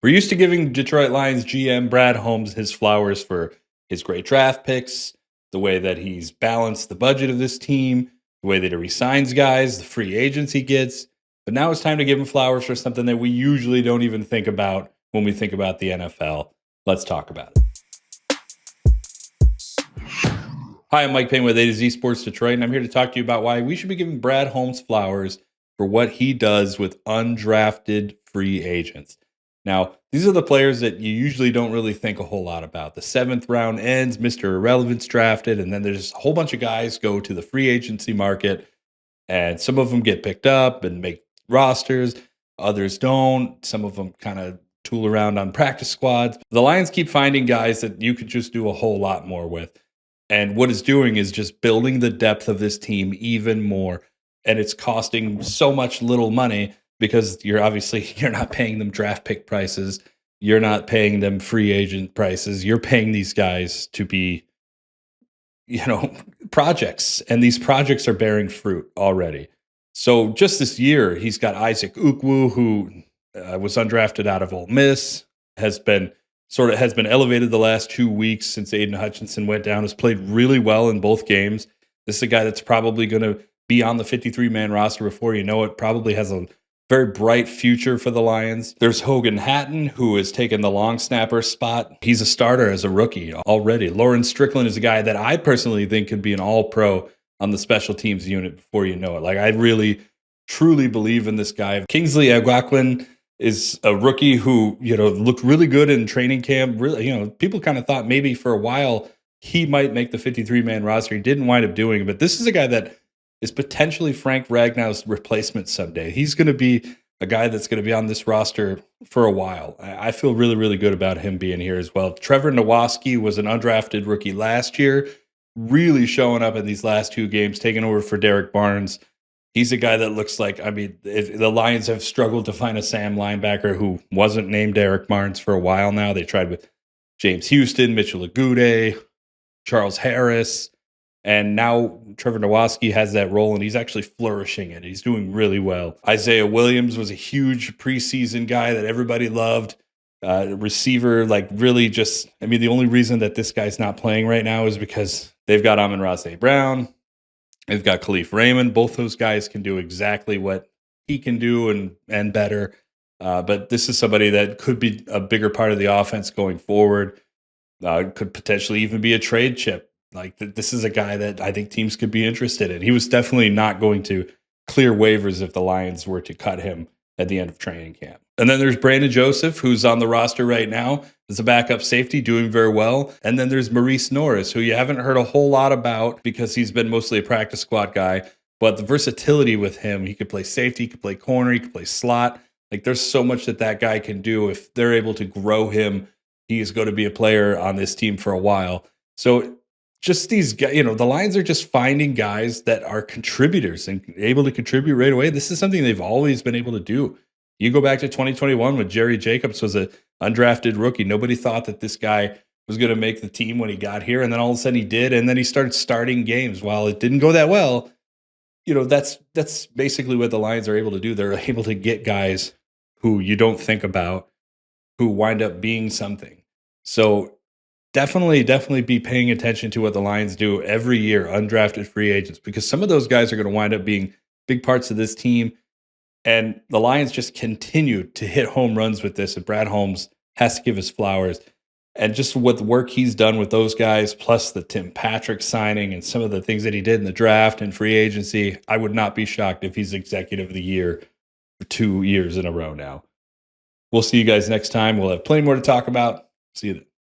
We're used to giving Detroit Lions GM Brad Holmes his flowers for his great draft picks, the way that he's balanced the budget of this team, the way that he resigns guys, the free agents he gets. But now it's time to give him flowers for something that we usually don't even think about when we think about the NFL. Let's talk about it. Hi, I'm Mike Payton with A to Z Sports Detroit, and I'm here to talk to you about why we should be giving Brad Holmes flowers for what he does with undrafted free agents. Now, these are the players that you usually don't really think a whole lot about. The seventh round ends, Mr. Irrelevant's drafted, and then there's a whole bunch of guys go to the free agency market, and some of them get picked up and make rosters, others don't. Some of them kind of tool around on practice squads. The Lions keep finding guys that you could just do a whole lot more with. And what it's doing is just building the depth of this team even more. And it's costing so much little money because you're not paying them draft pick prices. You're not paying them free agent prices. You're paying these guys to be, projects. And these projects are bearing fruit already. So just this year, he's got Isaac Ukwu, who was undrafted out of Ole Miss, has been elevated the last 2 weeks since Aiden Hutchinson went down, has played really well in both games. This is a guy that's probably going to be on the 53-man roster before you know it, probably has a very bright future for the Lions. There's Hogan Hatton, who has taken the long snapper spot. He's a starter as a rookie already. Lauren Strickland is a guy that I personally think could be an all-pro on the special teams unit before you know it. Like, I really, truly believe in this guy. Kingsley Aguaquin is a rookie who, looked really good in training camp. Really, people kind of thought maybe for a while he might make the 53-man roster. He didn't wind up doing it, but this is a guy that is potentially Frank Ragnow's replacement someday. He's going to be a guy that's going to be on this roster for a while. I feel really, really good about him being here as well. Trevor Nowaski was an undrafted rookie last year, really showing up in these last two games, taking over for Derek Barnes. He's a guy that looks like, if the Lions have struggled to find a Sam linebacker who wasn't named Derek Barnes for a while now. They tried with James Houston, Mitchell Agude, Charles Harris, and now Trevor Nowaski has that role, and he's actually flourishing it. He's doing really well. Isaiah Williams was a huge preseason guy that everybody loved. Receiver, the only reason that this guy's not playing right now is because they've got Amon-Ra St. Brown. They've got Khalif Raymond. Both those guys can do exactly what he can do and better. But this is somebody that could be a bigger part of the offense going forward. Could potentially even be a trade chip. This is a guy that I think teams could be interested in. He was definitely not going to clear waivers if the Lions were to cut him at the end of training camp. And then there's Brandon Joseph, who's on the roster right now as a backup safety, doing very well. And then there's Maurice Norris, who you haven't heard a whole lot about because he's been mostly a practice squad guy. But the versatility with him, he could play safety, he could play corner, he could play slot. There's so much that guy can do. If they're able to grow him, he is going to be a player on this team for a while. So just these guys, the Lions are just finding guys that are contributors and able to contribute right away. This is something they've always been able to do. You go back to 2021 when Jerry Jacobs was an undrafted rookie. Nobody thought that this guy was going to make the team when he got here. And then all of a sudden he did. And then he started starting games. While it didn't go that well, that's basically what the Lions are able to do. They're able to get guys who you don't think about who wind up being something. So definitely be paying attention to what the Lions do every year, undrafted free agents, because some of those guys are going to wind up being big parts of this team. And the Lions just continue to hit home runs with this. And Brad Holmes has to give his flowers. And just what the work he's done with those guys, plus the Tim Patrick signing and some of the things that he did in the draft and free agency, I would not be shocked if he's executive of the year for 2 years in a row now. We'll see you guys next time. We'll have plenty more to talk about. See you then.